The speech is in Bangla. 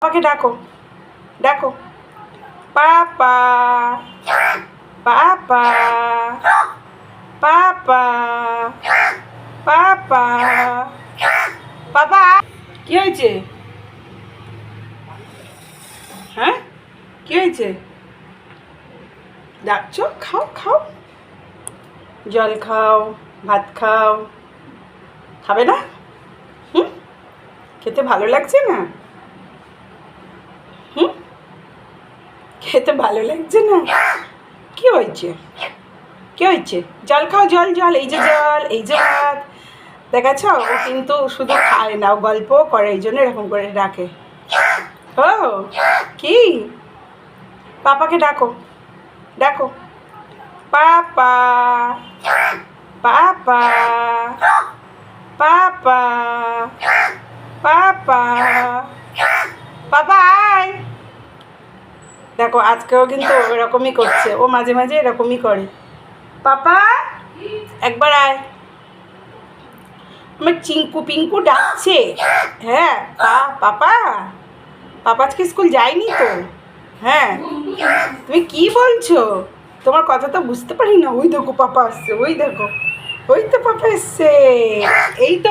পাপাকে ডাকো, ডাকো, পাপা, পাপা, পাপা, পাপা, পাপা। কি হয়েছে? হ্যাঁ, কি হয়েছে? ডাকছো? খাও খাও, জল খাও, ভাত খাও। খাবে না? হুম, খেতে ভালো লাগছে না? হুম, খেতে ভালো লাগছে না? কি হয়েছে? কি হয়েছে? জল খাও, জল জল, এই যে জল, এই যে ভাত। দেখাচ্ছ, ও কিন্তু শুধু খায় না, ও গল্পও করে, এই জন্য এরকম করে ডাকে। ও কি? পাপাকে ডাকো, ডাকো, পাপা, পাপা, পাপা, পাপা, পাপা আয়। দেখো আজকেও কিন্তু এরকমই করছে, ও মাঝে মাঝে এরকমই করে। পাপা একবার আয়। আমার চিঙ্কু পিঙ্কু ডাকছে। হ্যাঁ, পাপা, পাপা আজকে স্কুল যায়নি তো? হ্যাঁ, তুমি কি বলছো? তোমার কথা তো বুঝতে পারি না। ওই দেখো পাপা আসছে, ওই দেখো, ওই তো পাপা এসছে, এই তো